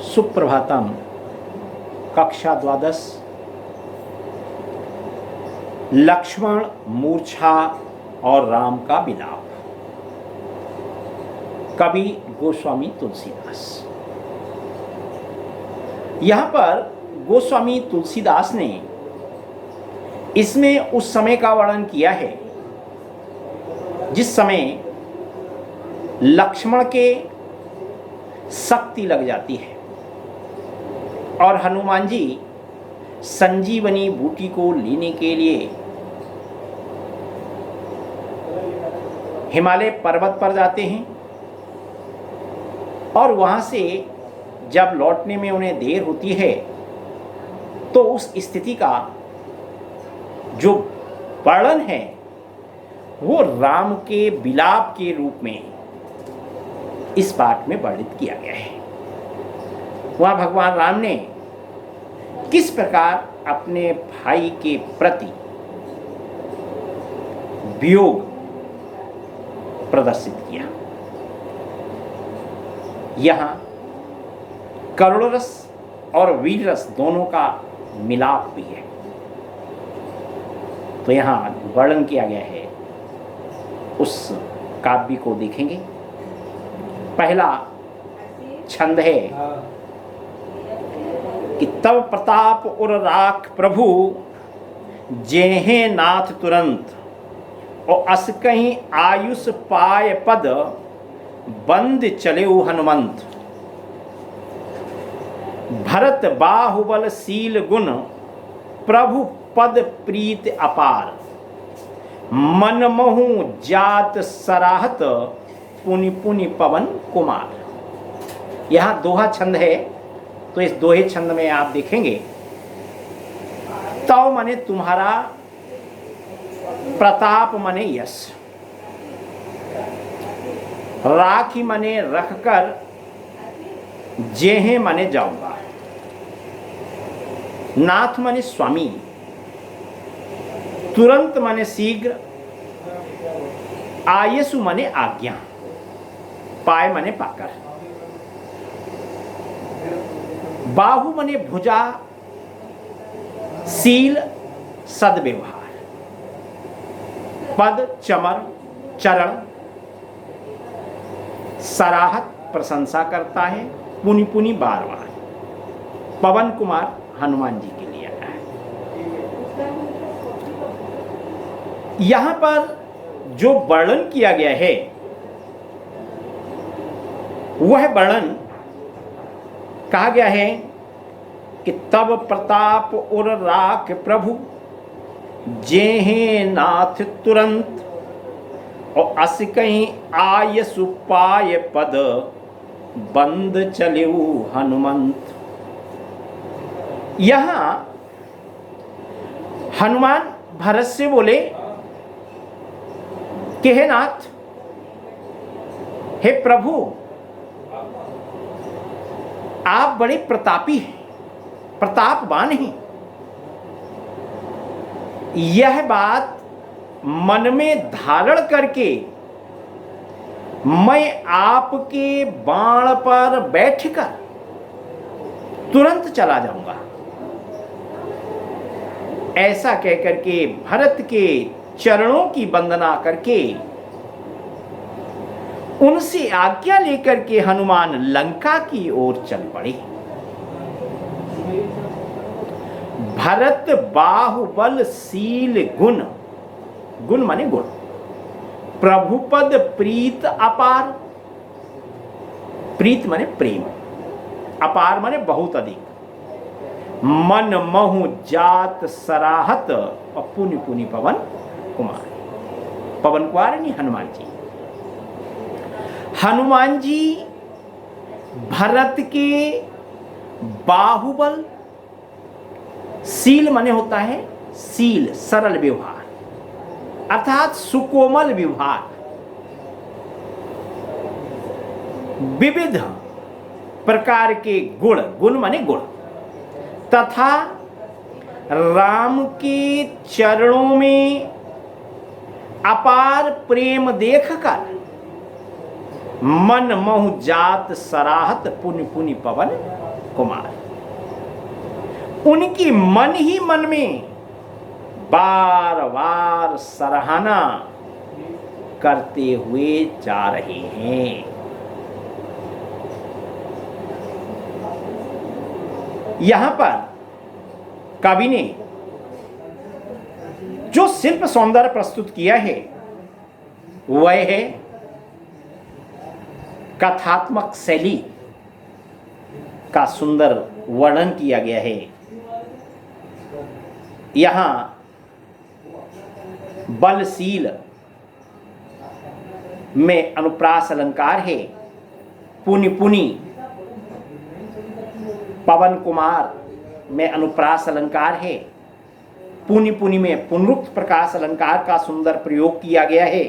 सुप्रभातम। कक्षा द्वादश। लक्ष्मण मूर्छा और राम का विलाप। कवि गोस्वामी तुलसीदास। यहाँ पर गोस्वामी तुलसीदास ने इसमें उस समय का वर्णन किया है जिस समय लक्ष्मण के शक्ति लग जाती है और हनुमान जी संजीवनी बूटी को लेने के लिए हिमालय पर्वत पर जाते हैं और वहाँ से जब लौटने में उन्हें देर होती है तो उस स्थिति का जो वर्णन है वो राम के विलाप के रूप में इस पाठ में वर्णित किया गया है। वहाँ भगवान राम ने किस प्रकार अपने भाई के प्रति वियोग प्रदर्शित किया। यहाँ करुण रस और वीर रस दोनों का मिलाप भी है। तो यहाँ वर्णन किया गया है, उस काव्य को देखेंगे। पहला छंद है कि तब प्रताप उर राख प्रभु जेहे नाथ तुरंत और अस कहीं आयुष पाय पद बंद चले हनुमंत। भरत बाहुबल शील गुण प्रभु पद प्रीत अपार। मनमोहु जात सराहत पुनि पुनि पवन कुमार। यहाँ दोहा छंद है, तो इस दोहे छंद में आप देखेंगे तव मने तुम्हारा, प्रताप मने यश, राखी मने रखकर, जेहे मने जाऊंगा, नाथ मने स्वामी, तुरंत मने शीघ्र, आयसु मने आज्ञा, पाय मने पाकर, बाहु मने भुजा, शील सद्व्यवहार, पद चमर चरण, सराहत प्रशंसा करता है, पुनि पुनि बार बार। पवन कुमार हनुमान जी के लिए आया है। यहां पर जो वर्णन किया गया है वह वर्णन कहा गया है कि तब प्रताप उर राख प्रभु जेहे नाथ तुरंत और अस कहीं आय सुपाय पद बंद चलेऊ हनुमंत। यहां हनुमान भरत से बोले कि हे नाथ, हे प्रभु, आप बड़े प्रतापी हैं, प्रतापवान हैं। यह बात मन में धारण करके मैं आपके बाण पर बैठकर तुरंत चला जाऊंगा। ऐसा कहकर के भरत के चरणों की वंदना करके उनसे आज्ञा लेकर के हनुमान लंका की ओर चल पड़े। भरत बाहुबल शील गुण, गुण माने गुण, प्रभुपद प्रीत अपार, प्रीत माने प्रेम, अपार माने बहुत अधिक, मन महु जात सराहत और पुनि पुनि पवन कुमार। पवन कुमार नहीं, हनुमान जी। हनुमान जी भरत के बाहुबल, शील माने होता है शील, सरल व्यवहार, अर्थात सुकोमल व्यवहार, विविध प्रकार के गुण, गुण माने गुण, तथा राम के चरणों में अपार प्रेम देखकर मन मोह जात सराहत पुनि पुनि पवन कुमार उनकी मन ही मन में बार बार सराहना करते हुए जा रहे हैं। यहां पर कवि ने जो शिल्प सौंदर्य प्रस्तुत किया है वह है कथात्मक शैली का सुंदर वर्णन किया गया है। यहां बलशील में अनुप्रास अलंकार है, पुनि पुनि पवन कुमार में अनुप्रास अलंकार है, पुनि पुनि में पुनरुक्त प्रकाश अलंकार का सुंदर प्रयोग किया गया है,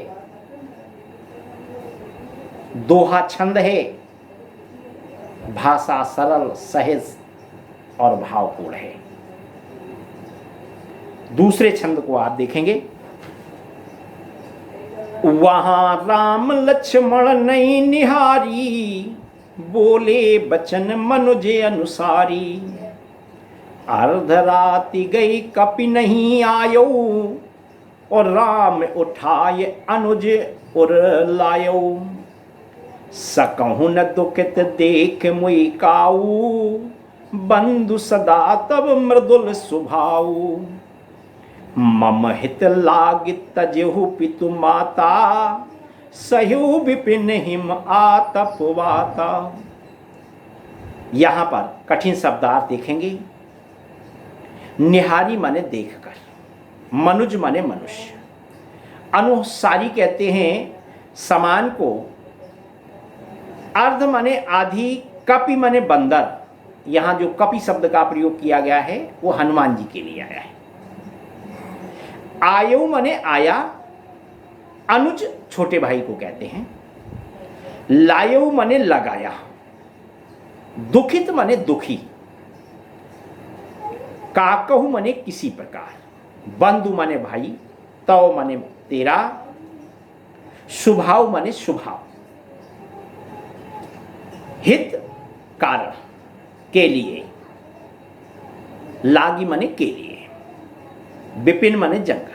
दोहा छंद है, भाषा सरल सहज और भावपूर्ण है। दूसरे छंद को आप देखेंगे, वहां राम लक्ष्मण नहीं निहारी, बोले बचन मनुजे अनुसारी, अर्धराति गई कपि नहीं आयो, और राम उठाए अनुज उर लायो, सकहु न दुखित देख मुई काऊ, बंधु सदा तब मृदुल सुभाऊ, मम हित लागित तजेहु पितु माता, सहु विपिन हिम आतपवाता। यहां पर कठिन शब्दार्थ देखेंगे। निहारी माने देखकर, मनुज माने मनुष्य, अनुसारी कहते हैं समान को, अर्ध माने आधी, कपि माने बंदर। यहां जो कपि शब्द का प्रयोग किया गया है वो हनुमान जी के लिए आया है। आयु माने आया, अनुज छोटे भाई को कहते हैं, लायु माने लगाया, दुखित माने दुखी, काकहु माने किसी प्रकार, बंधु माने भाई, तव माने तेरा, शुभाव माने शुभाव, हित कारण के लिए, लागी माने के लिए, विपिन माने जंगल,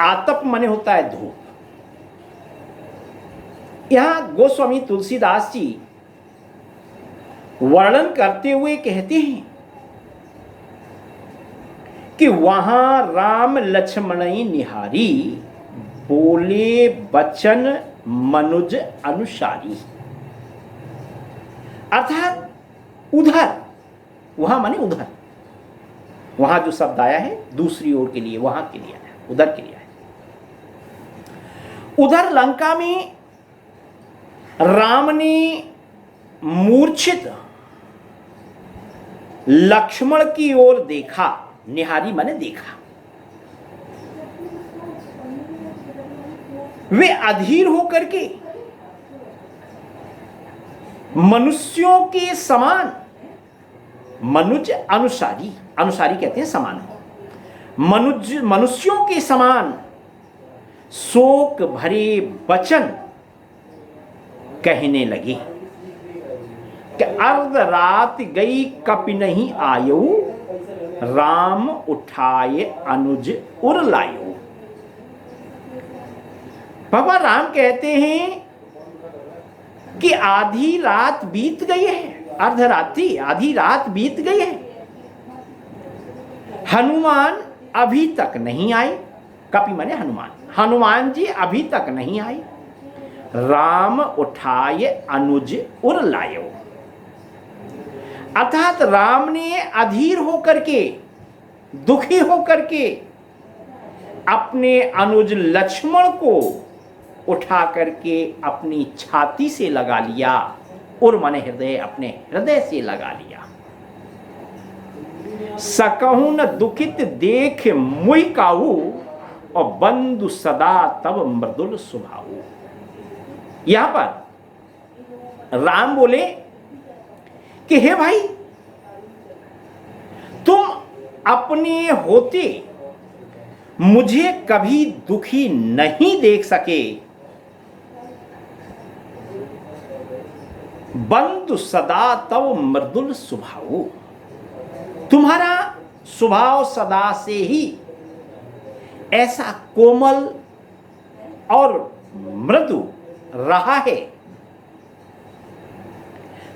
आतप माने होता है धूप। यहां गोस्वामी तुलसीदास जी वर्णन करते हुए कहते हैं कि वहां राम लक्ष्मणी निहारी, बोले बचन मनुज अनुसारी, अर्थात उधर, वहां माने उधर, वहां जो शब्द आया है दूसरी ओर के लिए, वहां के लिए आया, उधर के लिए आया। उधर लंका में राम ने मूर्छित लक्ष्मण की ओर देखा, निहारी माने देखा, वे अधीर होकर के मनुष्यों के समान, मनुज अनुसारी, अनुसारी कहते हैं समान, मनुष्यों के समान शोक भरे वचन कहने लगे कि अर्ध रात गई कपि नहीं आयो, राम उठाए अनुज उर लायो। बाबा राम कहते हैं कि आधी रात बीत गई है, अर्धरात्रि आधी रात बीत गई है, हनुमान अभी तक नहीं आए, कपि माने हनुमान, हनुमान जी अभी तक नहीं आए, राम उठाए अनुज उर लायो, अर्थात राम ने अधीर होकर के, दुखी होकर के अपने अनुज लक्ष्मण को उठा करके अपनी छाती से लगा लिया, उर माने हृदय, अपने हृदय से लगा लिया। सकहु न दुखित देख मुई काऊ, और बंधु सदा तब मृदुल सुभाऊ। यहां पर राम बोले कि हे भाई, तुम अपने होते मुझे कभी दुखी नहीं देख सके, बंधु सदा तव मृदुल स्वभाव, तुम्हारा स्वभाव सदा से ही ऐसा कोमल और मृदु रहा है।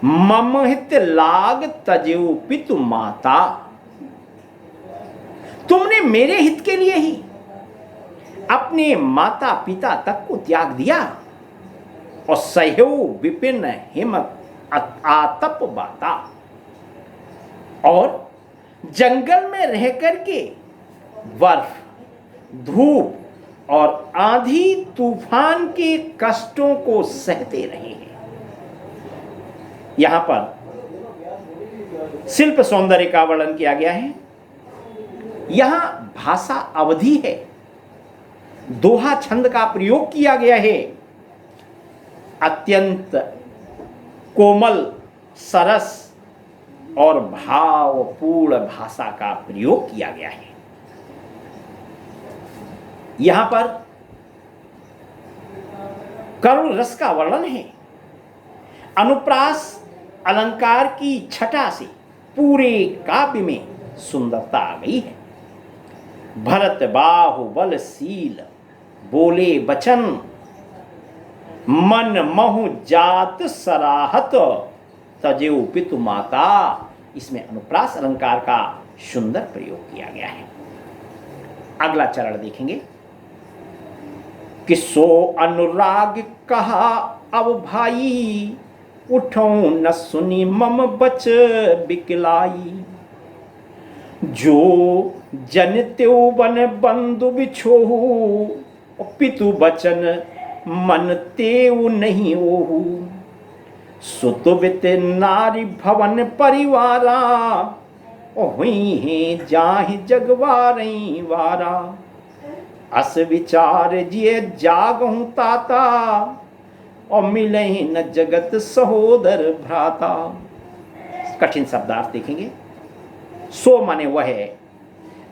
मम हित लाग तजेउ पितु माता, तुमने मेरे हित के लिए ही अपने माता पिता तक को त्याग दिया और सहयो विपिन हिम आतप बाता, और जंगल में रह करके बर्फ, धूप और आंधी तूफान के कष्टों को सहते रहे हैं। यहां पर शिल्प सौंदर्य का वर्णन किया गया है। यहां भाषा अवधि है, दोहा छंद का प्रयोग किया गया है। अत्यंत कोमल, सरस और भावपूर्ण भाषा का प्रयोग किया गया है। यहां पर करुण रस का वर्णन है। अनुप्रास अलंकार की छटा से पूरे काव्य में सुंदरता आ गई है। भरत बाहुबलशील बोले बचन, मन महु जात सराहत तजेउ पितु माता। इसमें अनुप्रास अलंकार का सुंदर प्रयोग किया गया है। अगला चरण देखेंगे कि सो अनुराग कहा अब भाई, उठो न सुनी मम बच बिकलाई। जो जन त्यो बन बंधु बिछोहु, पितु बचन मन तेउ नहीं ओहु। सुत बित नारी भवन परिवारा, हुई हैं जाहि जगवारई वारा। अस विचार जिये जागहूं ताता, और मिले न जगत सहोदर भ्राता। कठिन शब्दार्थ देखेंगे। सो माने वह है,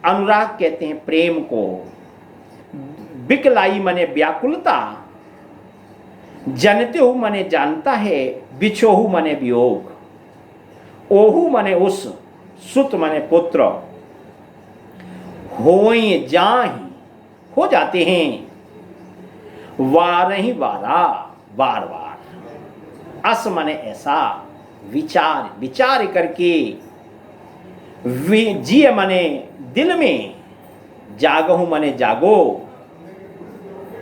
अनुराग कहते हैं प्रेम को, बिकलाई माने व्याकुलता, जनते हु माने जानता है, बिछोहु माने वियोग, ओहु माने उस, सुत माने पुत्र, होई जाहि हो जाते हैं, वारहि वारा बार बार। अस माने ऐसा, विचार विचार करके, जिय माने दिल में, जागहु माने जागो।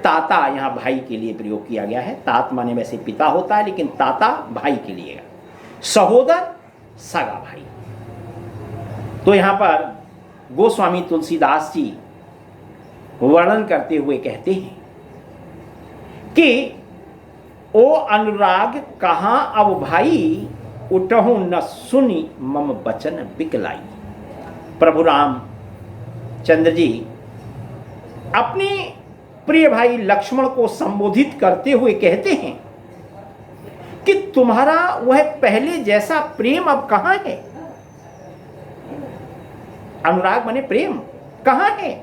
ताता यहां भाई के लिए प्रयोग किया गया है। तात माने वैसे पिता होता है, लेकिन ताता भाई के लिए, सहोदर सगा भाई। तो यहां पर गोस्वामी तुलसीदास जी वर्णन करते हुए कहते हैं कि ओ अनुराग कहाँ अब भाई, उठहु न सुनी मम बचन बिकलाई। प्रभु राम चंद्र जी अपने प्रिय भाई लक्ष्मण को संबोधित करते हुए कहते हैं कि तुम्हारा वह पहले जैसा प्रेम अब कहां है। अनुराग माने प्रेम, कहां है।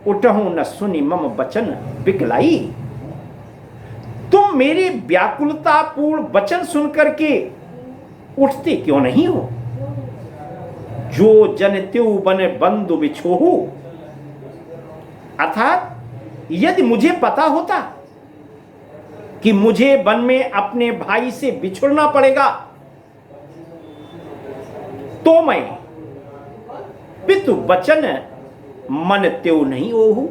उठहु न सुनी मम बचन बिकलाई, तुम मेरे व्याकुलतापूर्ण वचन सुनकर के उठते क्यों नहीं हो। जो जन त्यो बने बंधु बिछोहु, अर्थात यदि मुझे पता होता कि मुझे वन में अपने भाई से बिछुड़ना पड़ेगा, तो मैं पितु वचन मन त्यो नहीं ओहु,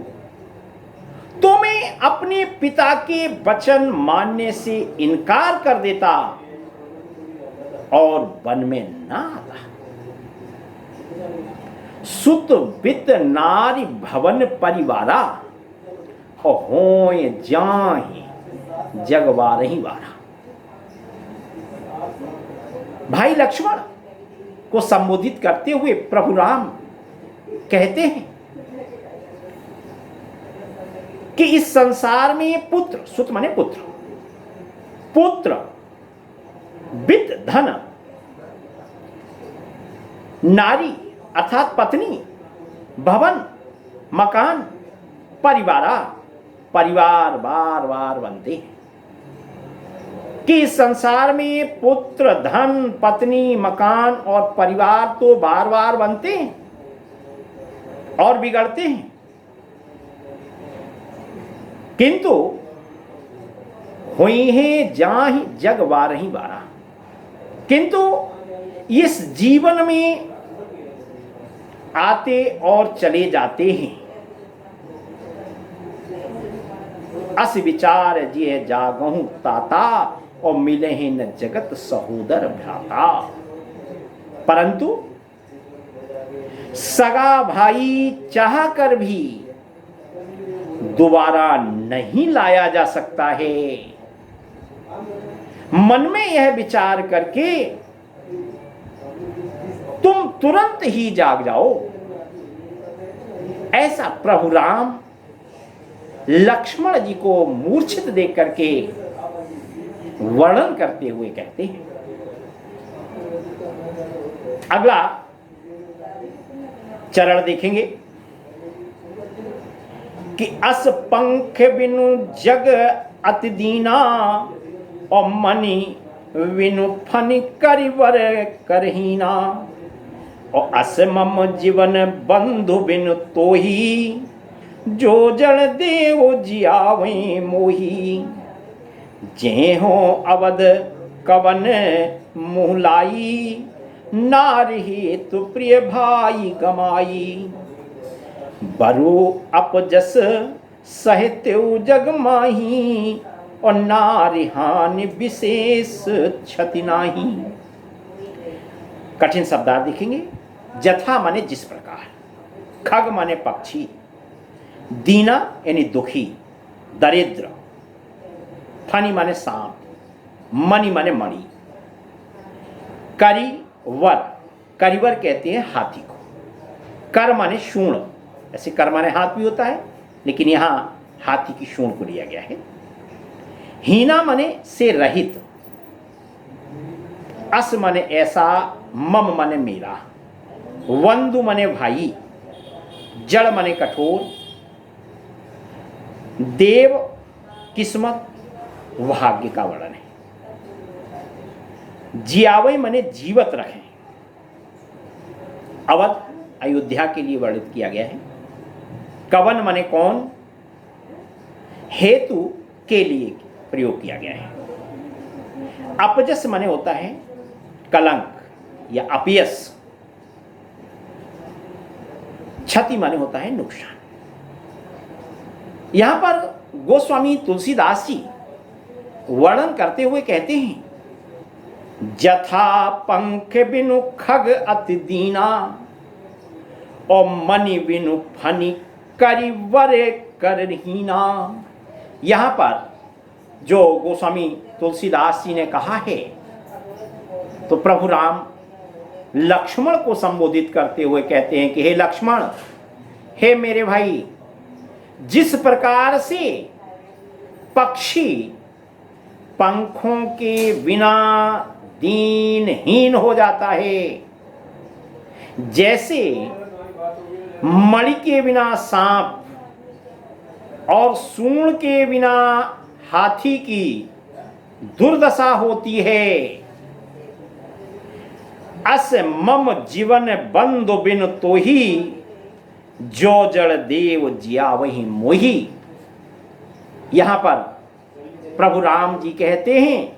तो मैं अपने पिता के वचन मानने से इनकार कर देता और वन में ना आता। सुत वित नारी भवन परिवारा, और होय जाहि जगवारहि वारा। भाई लक्ष्मण को संबोधित करते हुए प्रभु राम कहते हैं कि इस संसार में पुत्र, सुत माने पुत्र, पुत्र, वित्त धन, नारी अर्थात पत्नी, भवन मकान, परिवारा, परिवार बार बार बनते हैं। कि इस संसार में पुत्र, धन, पत्नी, मकान और परिवार तो बार बार बनते हैं और बिगड़ते हैं, किंतु हुई है जाहि जग बारही बारह। किंतु इस जीवन में आते और चले जाते हैं। अस विचार जिय जागहु ताता और मिले हैं न जगत सहोदर भ्राता। परंतु सगा भाई चाह कर भी दोबारा नहीं लाया जा सकता है। मन में यह विचार करके तुम तुरंत ही जाग जाओ, ऐसा प्रभु राम लक्ष्मण जी को मूर्छित देख करके वर्णन करते हुए कहते हैं। अगला चरण देखेंगे कि अस पंख बिनु जग अति दीना और मणि बिनु फनि करिवर करहीना और अस मम जीवन बंधु बिनु तोही जो जन देव जियावे मोही जे हो अवध कवन मुहलाई नारी हेतु प्रिय भाई गमाई बरु अपजस सहित्यु जग माही और नारी हानि विशेष क्षति नाही। कठिन शब्दार्थ देखेंगे। जथा माने जिस प्रकार, खग माने पक्षी, दीना यानी दुखी, दरिद्र, फनी माने सांप, मणि माने मणि, करिवर, करिवर कहते हैं हाथी को, कर माने शूण, ऐसे कर माने हाथ भी होता है लेकिन यहां हाथी की शूण को लिया गया है। हीना माने से रहित, अस माने ऐसा, मम माने मेरा, वंदु माने भाई, जड़ माने कठोर, देव किस्मत भाग्य का वर्णन है। जियावे माने जीवत रखें, अवध अयोध्या के लिए वर्णित किया गया है। कवन माने कौन, हेतु के लिए प्रयोग किया गया है। अपजस माने होता है कलंक या अपयस, क्षति माने होता है नुकसान। यहां पर गोस्वामी तुलसीदास जी वर्णन करते हुए कहते हैं, जथा पंख बिनु खग अति दीना और मणि बिनु फनी करिवर करहीना। यहां पर जो गोस्वामी तुलसीदास जी ने कहा है तो प्रभु राम लक्ष्मण को संबोधित करते हुए कहते हैं कि हे लक्ष्मण, हे मेरे भाई, जिस प्रकार से पक्षी पंखों के बिना दीनहीन हो जाता है, जैसे मणि के बिना सांप और सूंड के बिना हाथी की दुर्दशा होती है, अस मम जीवन बंधु बिन तो ही जो जड़ देव जिया वही मोही। यहां पर प्रभु राम जी कहते हैं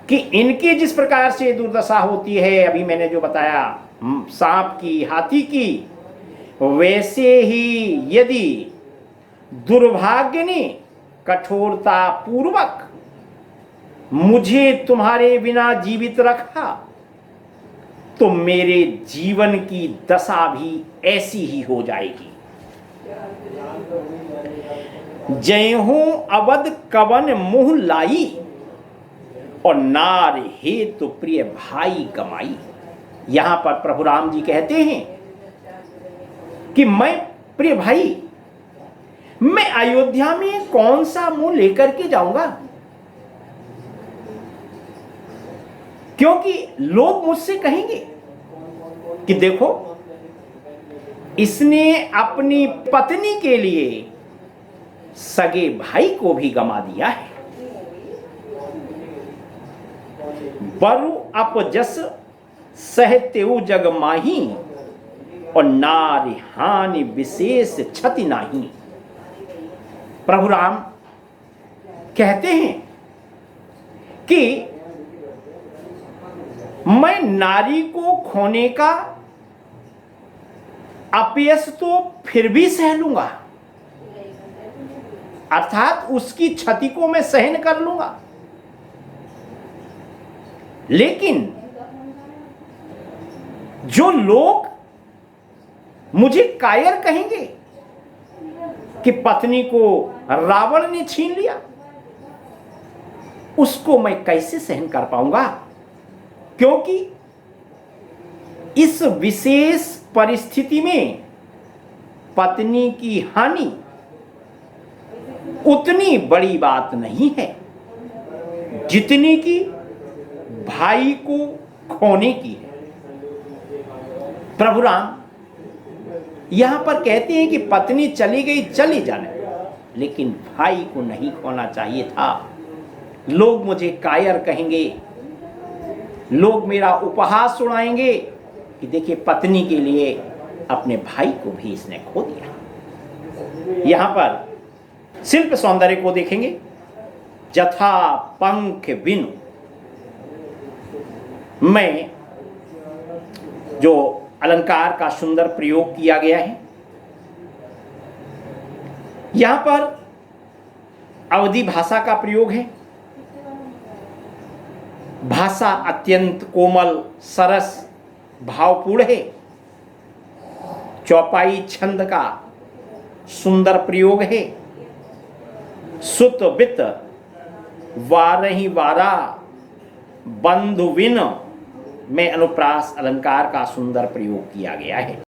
कि इनकी जिस प्रकार से दुर्दशा होती है, अभी मैंने जो बताया सांप की, हाथी की, वैसे ही यदि दुर्भाग्य ने कठोरता पूर्वक मुझे तुम्हारे बिना जीवित रखा तो मेरे जीवन की दशा भी ऐसी ही हो जाएगी। जय हूं अवध कवन मुह लाई और नार हेतु प्रिय भाई कमाई। यहां पर प्रभु राम जी कहते हैं कि मैं, प्रिय भाई, मैं अयोध्या में कौन सा मुंह लेकर के जाऊंगा, क्योंकि लोग मुझसे कहेंगे कि देखो, इसने अपनी पत्नी के लिए सगे भाई को भी गमा दिया है। बरु अपजस सहतेउ जग माही, और नारी हानि विशेष क्षति नाही। प्रभु राम कहते हैं कि मैं नारी को खोने का अपयश तो फिर भी सह लूंगा, अर्थात उसकी क्षति को मैं सहन कर लूंगा, लेकिन जो लोग मुझे कायर कहेंगे कि पत्नी को रावण ने छीन लिया, उसको मैं कैसे सहन कर पाऊंगा, क्योंकि इस विशेष परिस्थिति में पत्नी की हानि उतनी बड़ी बात नहीं है जितनी कि भाई को खोने की है। प्रभु राम यहां पर कहते हैं कि पत्नी चली गई चली जाने, लेकिन भाई को नहीं खोना चाहिए था। लोग मुझे कायर कहेंगे, लोग मेरा उपहास उड़ाएंगे कि देखिए पत्नी के लिए अपने भाई को भी इसने खो दिया। यहां पर शिल्प सौंदर्य को देखेंगे। जथा पंख बिनु, में जो अलंकार का सुंदर प्रयोग किया गया है, यहां पर अवधी भाषा का प्रयोग है। भाषा अत्यंत कोमल सरस भावपूर्ण है। चौपाई छंद का सुंदर प्रयोग है। सुत वित वारही वारा बंधु विन में अनुप्रास अलंकार का सुंदर प्रयोग किया गया है।